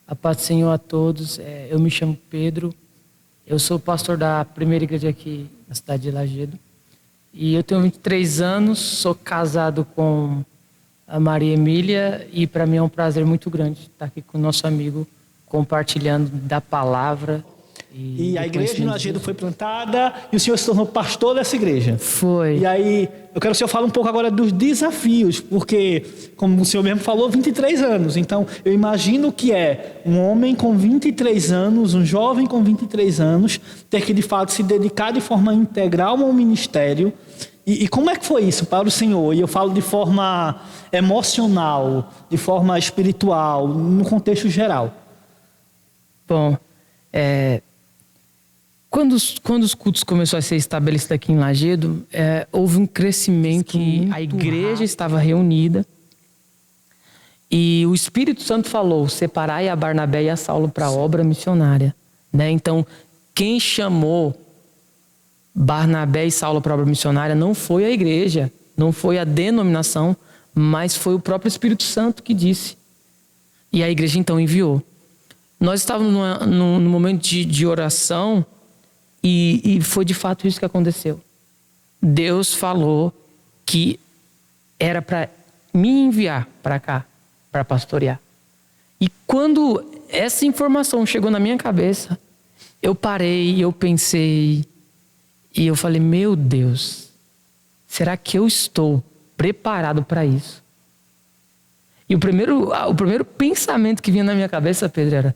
A paz do Senhor a todos. Eu me chamo Pedro. Eu sou pastor da primeira igreja aqui na cidade de Lajedo. E eu tenho 23 anos, sou casado com a Maria Emília e para mim é um prazer muito grande estar aqui com o nosso amigo compartilhando da palavra. E a igreja de Lajedo foi plantada e o senhor se tornou pastor dessa igreja. Foi. E aí, eu quero que o senhor fale um pouco agora dos desafios, porque, como o senhor mesmo falou, 23 anos. Então, eu imagino que é um homem com 23 anos, um jovem com 23 anos, ter que, de fato, se dedicar de forma integral ao ministério. E como é que foi isso para o senhor? E eu falo de forma emocional, de forma espiritual, no contexto geral. Bom, Quando os cultos começaram a ser estabelecidos aqui em Lajedo, houve um crescimento que a igreja rápido. Estava reunida e o Espírito Santo falou: separai a Barnabé e a Saulo para a obra missionária. Né? Então, quem chamou Barnabé e Saulo para a obra missionária não foi a igreja, não foi a denominação, mas foi o próprio Espírito Santo que disse. E a igreja então enviou. Nós estávamos num momento de oração. E foi de fato isso que aconteceu. Deus falou que era para me enviar para cá, para pastorear. E quando essa informação chegou na minha cabeça, eu parei, eu pensei, e eu falei: meu Deus, será que eu estou preparado para isso? E o primeiro pensamento que vinha na minha cabeça, Pedro, era: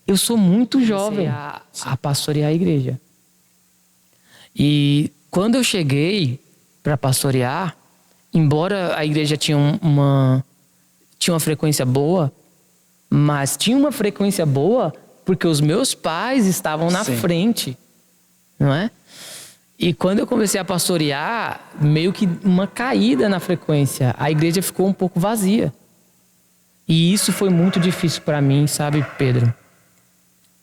eu sou muito jovem a pastorear a igreja. E quando eu cheguei para pastorear, embora a igreja tinha uma frequência boa, mas tinha uma frequência boa porque os meus pais estavam na frente, não é? E quando eu comecei a pastorear, meio que uma caída na frequência, a igreja ficou um pouco vazia. E isso foi muito difícil para mim, sabe, Pedro?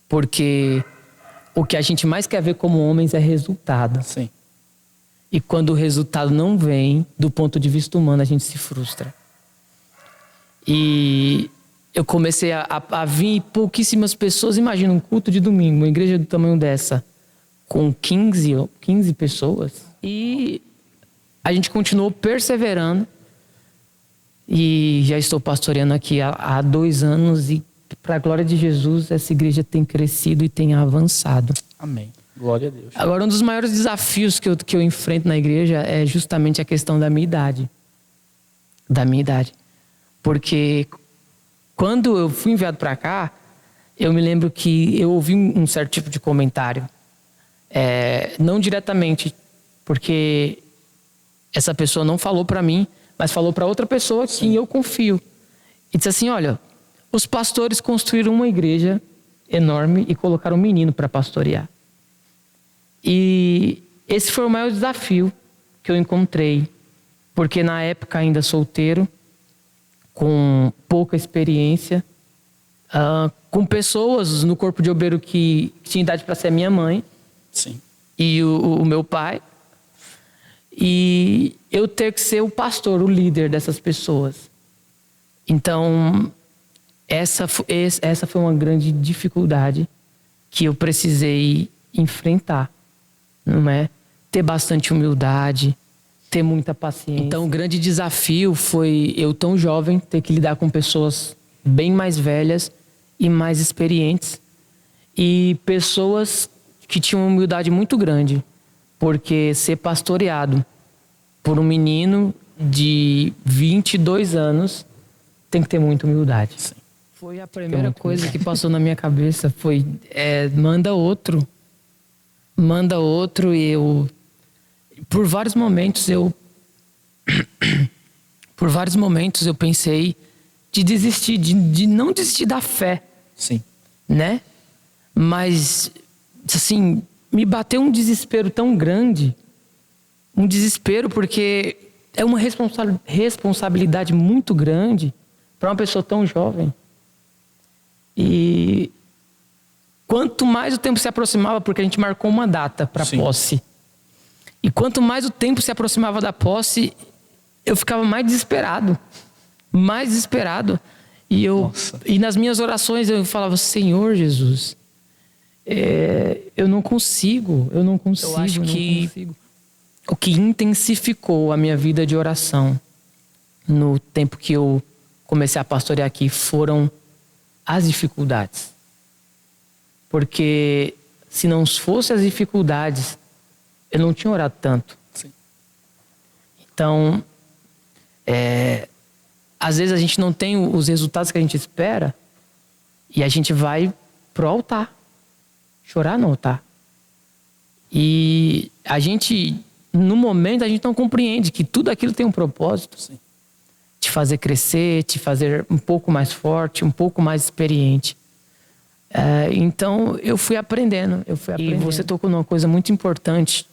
Porque o que a gente mais quer ver como homens é resultado. Sim. E quando o resultado não vem, do ponto de vista humano, a gente se frustra. E eu comecei a vir pouquíssimas pessoas. Imagina um culto de domingo, uma igreja do tamanho dessa, com 15 pessoas. E a gente continuou perseverando. E já estou pastoreando aqui há 2 anos e, para a glória de Jesus, essa igreja tem crescido e tem avançado. Amém. Glória a Deus. Agora, um dos maiores desafios que eu enfrento na igreja é justamente a questão da minha idade. Da minha idade. Porque quando eu fui enviado para cá, eu me lembro que eu ouvi um certo tipo de comentário. Não diretamente, porque essa pessoa não falou para mim, mas falou para outra pessoa que eu confio. E disse assim: olha, os pastores construíram uma igreja enorme e colocaram um menino para pastorear. E esse foi o maior desafio que eu encontrei. Porque na época ainda solteiro, com pouca experiência, com pessoas no corpo de obreiro que tinha idade para ser minha mãe. Sim. E o meu pai. E eu ter que ser o pastor, o líder dessas pessoas. Então, essa foi uma grande dificuldade que eu precisei enfrentar, não é? Ter bastante humildade, ter muita paciência. Então, o grande desafio foi eu, tão jovem, ter que lidar com pessoas bem mais velhas e mais experientes. E pessoas que tinham uma humildade muito grande. Porque ser pastoreado por um menino de 22 anos tem que ter muita humildade. Sim. Foi a primeira coisa que passou na minha cabeça, foi manda outro. Manda outro. E eu, por vários momentos eu pensei de desistir, de não desistir da fé. Sim. Né? Mas, assim, me bateu um desespero tão grande. Um desespero porque é uma responsabilidade muito grande para uma pessoa tão jovem. E quanto mais o tempo se aproximava, porque a gente marcou uma data para a posse. E quanto mais o tempo se aproximava da posse, eu ficava mais desesperado. Mais desesperado. E nas minhas orações eu falava, Senhor Jesus, eu não consigo. Eu acho que o que intensificou a minha vida de oração no tempo que eu comecei a pastorear aqui foram as dificuldades. Porque se não fossem as dificuldades, eu não tinha orado tanto. Sim. Então, às vezes a gente não tem os resultados que a gente espera e a gente vai pro altar, chorar no altar. E a gente, no momento, a gente não compreende que tudo aquilo tem um propósito. Sim. Te fazer crescer, te fazer um pouco mais forte, um pouco mais experiente. Então, eu fui aprendendo. E você tocou numa coisa muito importante,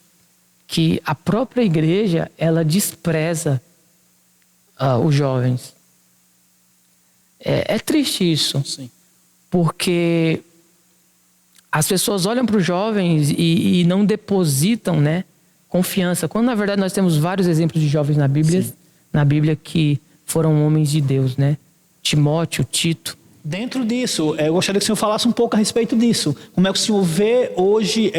que a própria igreja, ela despreza os jovens. É triste isso. Sim. Porque as pessoas olham para os jovens e não depositam, né, confiança. Quando, na verdade, nós temos vários exemplos de jovens na Bíblia que foram homens de Deus, né? Timóteo, Tito. Dentro disso, eu gostaria que o senhor falasse um pouco a respeito disso. Como é que o senhor vê hoje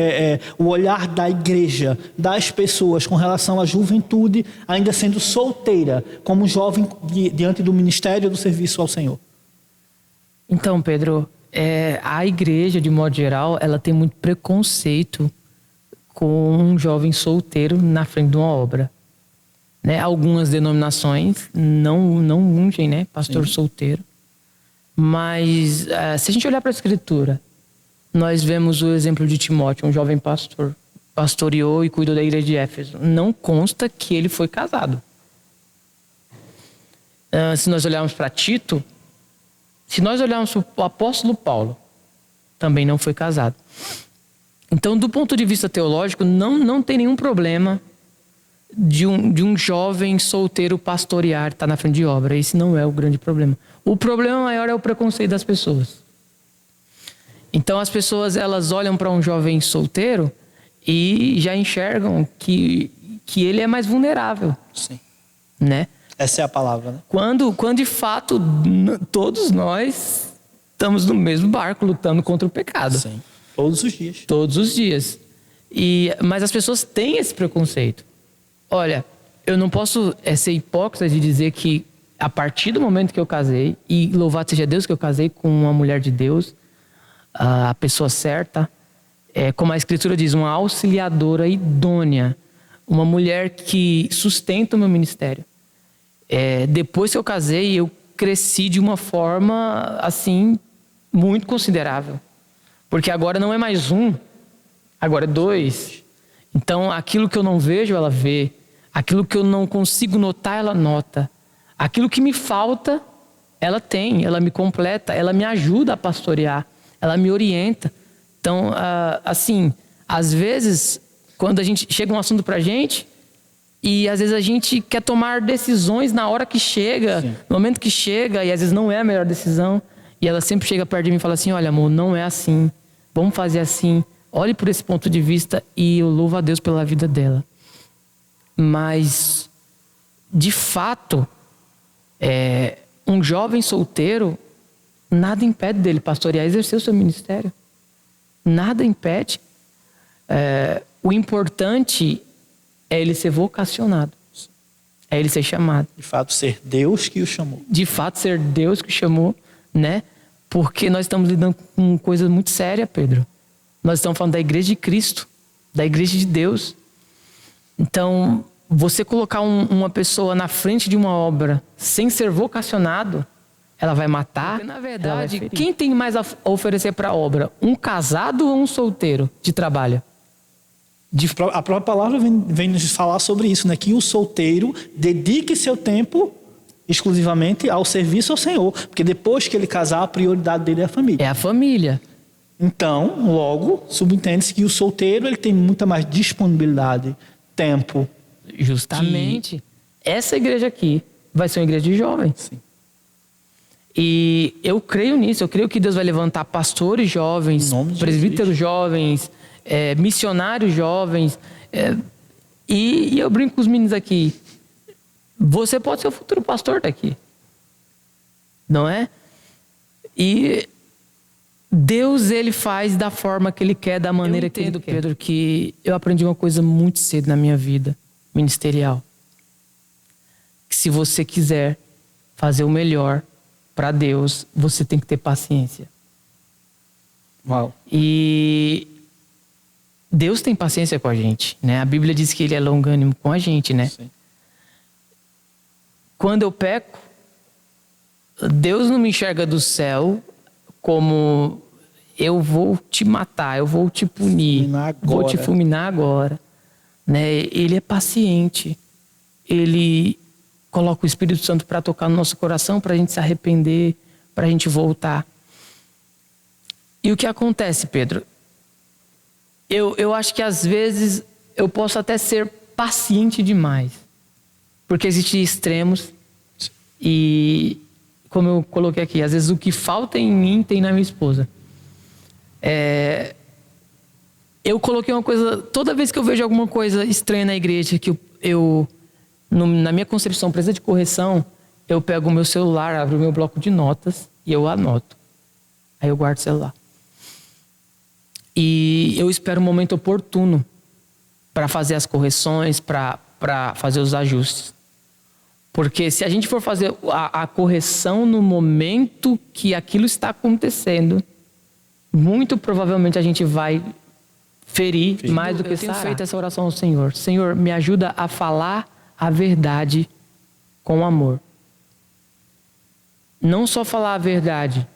o olhar da igreja, das pessoas com relação à juventude ainda sendo solteira, como jovem diante do ministério do serviço ao Senhor? Então, Pedro, a igreja, de modo geral, ela tem muito preconceito com um jovem solteiro na frente de uma obra. Né? Algumas denominações não ungem, né, pastor solteiro. Mas se a gente olhar para a Escritura, nós vemos o exemplo de Timóteo, um jovem pastor. Pastoreou e cuidou da igreja de Éfeso. Não consta que ele foi casado. Se nós olharmos para Tito, se nós olharmos para o apóstolo Paulo, também não foi casado. Então, do ponto de vista teológico, não tem nenhum problema de um jovem solteiro pastorear, estar na frente de obra. Esse não é o grande problema. O problema maior é o preconceito das pessoas. Então as pessoas, elas olham para um jovem solteiro e já enxergam que ele é mais vulnerável. Sim. Né? Essa é a palavra, né? Quando de fato todos nós estamos no mesmo barco lutando contra o pecado. Sim. Todos os dias. Todos os dias. Mas as pessoas têm esse preconceito. Olha, eu não posso ser hipócrita de dizer que a partir do momento que eu casei, e louvado seja Deus que eu casei com uma mulher de Deus, a pessoa certa, como a Escritura diz, uma auxiliadora idônea, uma mulher que sustenta o meu ministério. Depois que eu casei, eu cresci de uma forma, assim, muito considerável. Porque agora não é mais um, agora é dois. Então, aquilo que eu não vejo, ela vê. Aquilo que eu não consigo notar, ela nota. Aquilo que me falta, ela tem, ela me completa, ela me ajuda a pastorear, ela me orienta. Então, assim, às vezes, quando a gente chega um assunto pra gente, e às vezes a gente quer tomar decisões na hora que chega, Sim. no momento que chega, e às vezes não é a melhor decisão, e ela sempre chega perto de mim e fala assim, olha amor, não é assim, vamos fazer assim, olhe por esse ponto de vista, e eu louvo a Deus pela vida dela. Mas, de fato, um jovem solteiro, nada impede dele pastorear e exercer o seu ministério. Nada impede. O importante é ele ser vocacionado. É ele ser chamado. De fato, ser Deus que o chamou. De fato, ser Deus que o chamou, né? Porque nós estamos lidando com coisa muito séria, Pedro. Nós estamos falando da igreja de Cristo, da igreja de Deus. Então, você colocar uma pessoa na frente de uma obra sem ser vocacionado, ela vai matar. Porque, na verdade, quem tem mais a oferecer para a obra? Um casado ou um solteiro de trabalho? A própria palavra vem nos falar sobre isso, né? Que o solteiro dedique seu tempo exclusivamente ao serviço ao Senhor. Porque depois que ele casar, a prioridade dele é a família. É a família. Então, logo, subentende-se que o solteiro ele tem muita mais disponibilidade, tempo. Justamente. Essa igreja aqui vai ser uma igreja de jovens. Sim. E eu creio nisso. Eu creio que Deus vai levantar pastores jovens, presbíteros jovens, missionários jovens. E eu brinco com os meninos aqui. Você pode ser o futuro pastor daqui. Não é? E Deus, ele faz da forma que ele quer, da maneira que ele quer. Pedro, que eu aprendi uma coisa muito cedo na minha vida ministerial. Que se você quiser fazer o melhor para Deus, você tem que ter paciência. Uau. E Deus tem paciência com a gente, né? A Bíblia diz que ele é longânimo com a gente, né? Sim. Quando eu peco, Deus não me enxerga do céu como eu vou te matar, eu vou te punir, vou te fulminar agora, né? Ele é paciente. Ele coloca o Espírito Santo para tocar no nosso coração, para a gente se arrepender, para a gente voltar. E o que acontece, Pedro? Eu acho que às vezes eu posso até ser paciente demais, porque existem extremos e, como eu coloquei aqui, às vezes o que falta em mim tem na minha esposa. Eu coloquei uma coisa, toda vez que eu vejo alguma coisa estranha na igreja, que na minha concepção precisa de correção, eu pego o meu celular, abro o meu bloco de notas e eu anoto. Aí eu guardo o celular. E eu espero um momento oportuno para fazer as correções, para fazer os ajustes. Porque se a gente for fazer a correção no momento que aquilo está acontecendo, muito provavelmente a gente vai ferir mais do que sarar. Eu tenho feito essa oração ao Senhor. Senhor, me ajuda a falar a verdade com amor. Não só falar a verdade,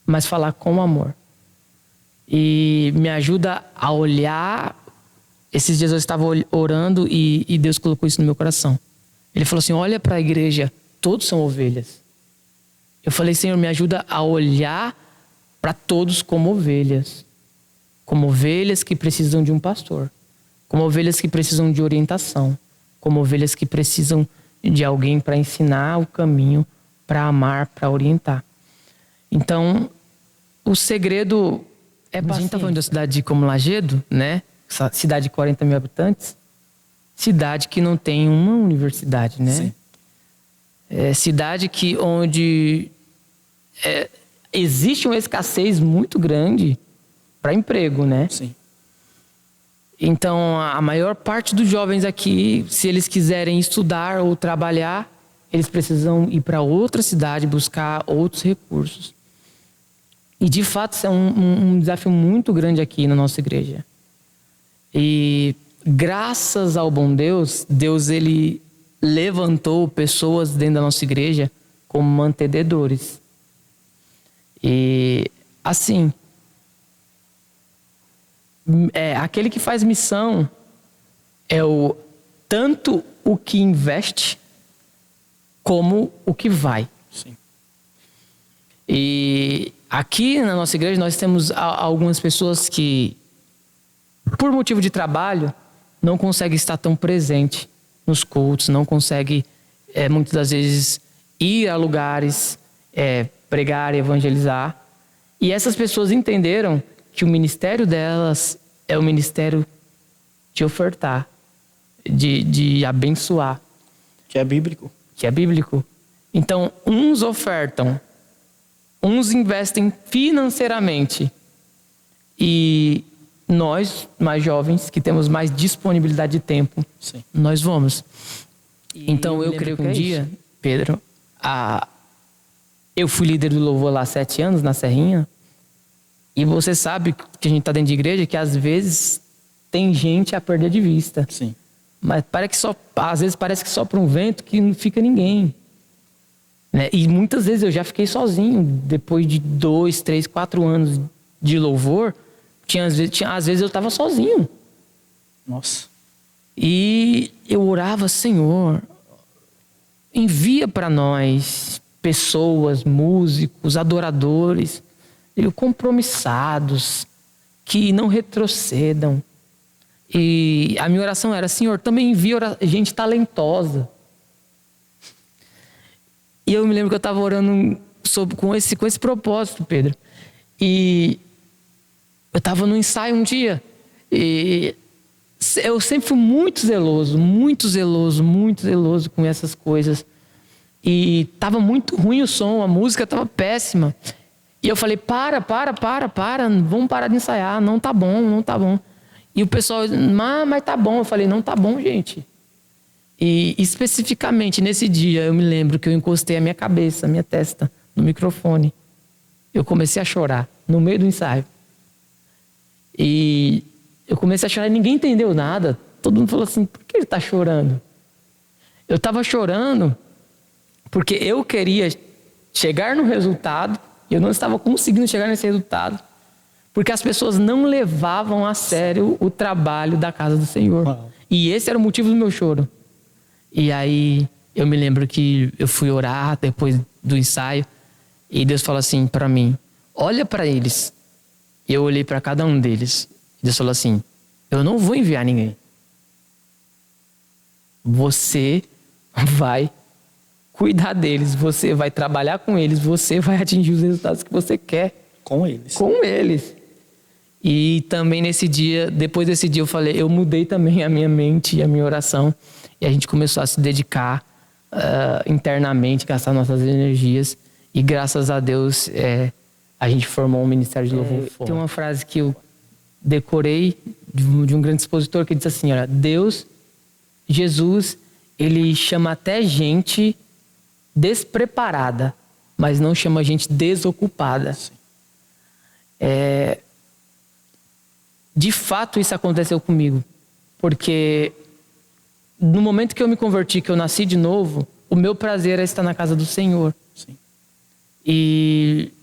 mas falar com amor. E me ajuda a olhar. Esses dias eu estava orando e Deus colocou isso no meu coração. Ele falou assim, olha para a igreja, todos são ovelhas. Eu falei, Senhor, me ajuda a olhar para todos como ovelhas. Como ovelhas que precisam de um pastor. Como ovelhas que precisam de orientação. Como ovelhas que precisam de alguém para ensinar o caminho, para amar, para orientar. Então, o segredo é paciência. A gente está falando da cidade como Lajedo, né? Cidade de 40 mil habitantes. Cidade que não tem uma universidade, né? Sim. Cidade onde existe uma escassez muito grande para emprego, né? Sim. Então, a maior parte dos jovens aqui, se eles quiserem estudar ou trabalhar, eles precisam ir para outra cidade, buscar outros recursos. E, de fato, isso é um desafio muito grande aqui na nossa igreja. E, graças ao bom Deus, ele levantou pessoas dentro da nossa igreja como mantenedores. E, assim, aquele que faz missão é tanto o que investe como o que vai. Sim. E aqui na nossa igreja nós temos algumas pessoas que, por motivo de trabalho, não conseguem estar tão presente nos cultos, não conseguem, muitas das vezes, ir a lugares, pregar, evangelizar. E essas pessoas entenderam que o ministério delas é o ministério de ofertar, de abençoar. Que é bíblico. Que é bíblico. Então, uns ofertam, uns investem financeiramente. E nós, mais jovens, que temos mais disponibilidade de tempo, sim, nós vamos. Então, eu creio que um dia, Pedro, eu fui líder do louvor lá há 7 anos, na Serrinha. E você sabe que a gente está dentro de igreja, que às vezes tem gente a perder de vista. Sim. Mas às vezes parece que sopra um vento que não fica ninguém. Né? E muitas vezes eu já fiquei sozinho. Depois de 2, 3, 4 anos de louvor, às vezes eu estava sozinho. Nossa. E eu orava, Senhor, envia para nós pessoas, músicos, adoradores, compromissados, que não retrocedam. E a minha oração era, Senhor, também envia gente talentosa. E eu me lembro que eu estava orando com esse propósito, Pedro. E eu estava no ensaio um dia. E eu sempre fui muito zeloso com essas coisas. E tava muito ruim o som, a música tava péssima. E eu falei, para, vamos parar de ensaiar, não tá bom. E o pessoal, mas tá bom. Eu falei, não tá bom, gente. E especificamente nesse dia, eu me lembro que eu encostei a minha cabeça, a minha testa no microfone. Eu comecei a chorar no meio do ensaio. E eu comecei a chorar e ninguém entendeu nada. Todo mundo falou assim, por que ele tá chorando? Eu tava chorando porque eu queria chegar no resultado e eu não estava conseguindo chegar nesse resultado porque as pessoas não levavam a sério o trabalho da casa do Senhor. Uau. E esse era o motivo do meu choro. E aí eu me lembro que eu fui orar depois do ensaio e Deus falou assim para mim, olha para eles. E eu olhei para cada um deles. E Deus falou assim, eu não vou enviar ninguém. Você vai cuidar deles, você vai trabalhar com eles, você vai atingir os resultados que você quer. Com eles. Com eles. E também nesse dia, depois desse dia eu falei, eu mudei também a minha mente e a minha oração. E a gente começou a se dedicar internamente, gastar nossas energias. E graças a Deus, a gente formou um ministério de louvor forte. Tem uma frase que eu decorei de um grande expositor que diz assim, olha, Deus, Jesus, ele chama até gente despreparada, mas não chama gente desocupada. De fato isso aconteceu comigo, porque no momento que eu me converti, que eu nasci de novo, o meu prazer era estar na casa do Senhor. Sim. E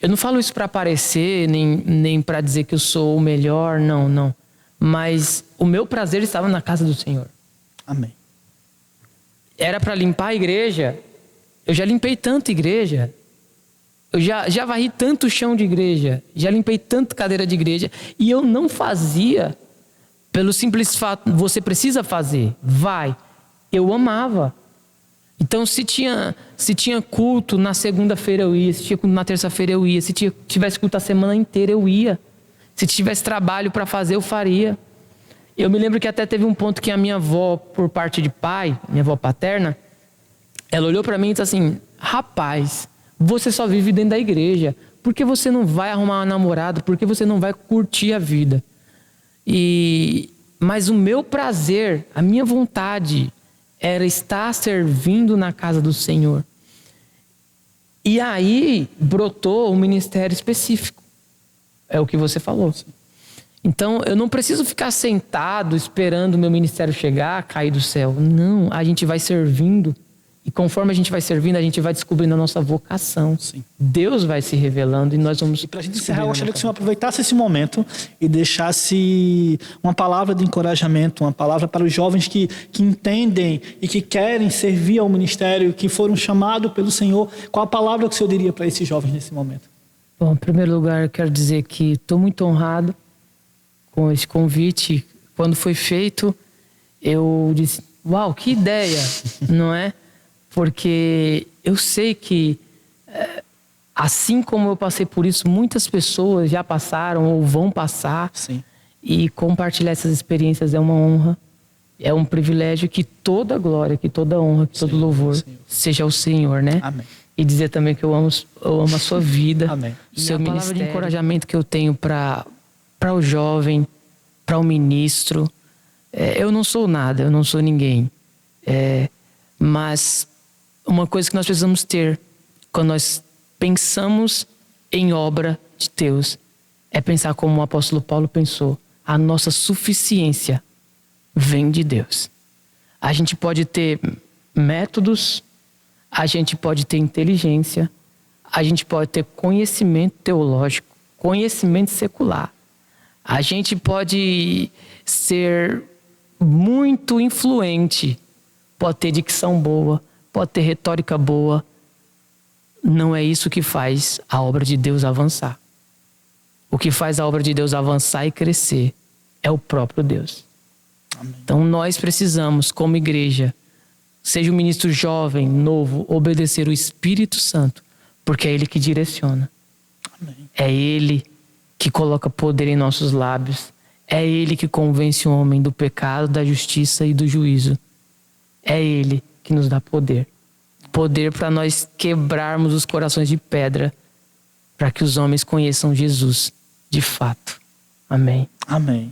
eu não falo isso para aparecer, nem para dizer que eu sou o melhor, não. Mas o meu prazer estava na casa do Senhor. Amém. Era para limpar a igreja. Eu já limpei tanta igreja. Eu já varri tanto chão de igreja. Já limpei tanto cadeira de igreja. E eu não fazia pelo simples fato, você precisa fazer, vai. Eu amava. Então se tinha culto na segunda-feira eu ia, se tinha culto na terça-feira eu ia, se tivesse culto a semana inteira eu ia. Se tivesse trabalho para fazer eu faria. Eu me lembro que até teve um ponto que a minha avó, por parte de pai, minha avó paterna, ela olhou para mim e disse assim, rapaz, você só vive dentro da igreja, por que você não vai arrumar uma namorada, por que você não vai curtir a vida? Mas o meu prazer, a minha vontade era estar servindo na casa do Senhor. E aí brotou um ministério específico, é o que você falou. Então, eu não preciso ficar sentado esperando o meu ministério chegar, cair do céu. Não, a gente vai servindo. E conforme a gente vai servindo, a gente vai descobrindo a nossa vocação. Sim. Deus vai se revelando e nós vamos... E para a gente encerrar, eu gostaria que o senhor aproveitasse esse momento e deixasse uma palavra de encorajamento, uma palavra para os jovens que entendem e que querem servir ao ministério, que foram chamados pelo Senhor. Qual a palavra que o senhor diria para esses jovens nesse momento? Bom, em primeiro lugar, eu quero dizer que estou muito honrado com esse convite. Quando foi feito, eu disse, uau, que ideia, não é? Porque eu sei que, assim como eu passei por isso, muitas pessoas já passaram ou vão passar. Sim. E compartilhar essas experiências é uma honra, é um privilégio, que toda glória, que toda honra, que todo louvor seja ao Senhor, né? Amém. E dizer também que eu amo a sua vida. Amém. E a palavra de encorajamento que eu tenho para o jovem, para o ministro. Eu não sou nada, eu não sou ninguém. Mas uma coisa que nós precisamos ter quando nós pensamos em obra de Deus é pensar como o apóstolo Paulo pensou. A nossa suficiência vem de Deus. A gente pode ter métodos, a gente pode ter inteligência, a gente pode ter conhecimento teológico, conhecimento secular. A gente pode ser muito influente, pode ter dicção boa, pode ter retórica boa. Não é isso que faz a obra de Deus avançar. O que faz a obra de Deus avançar e crescer é o próprio Deus. Amém. Então nós precisamos, como igreja, seja um ministro jovem, novo, obedecer o Espírito Santo, porque é Ele que direciona. Amém. É Ele que coloca poder em nossos lábios. É Ele que convence o homem do pecado, da justiça e do juízo. É Ele que nos dá poder. poder para nós quebrarmos os corações de pedra, para que os homens conheçam Jesus de fato. Amém. Amém.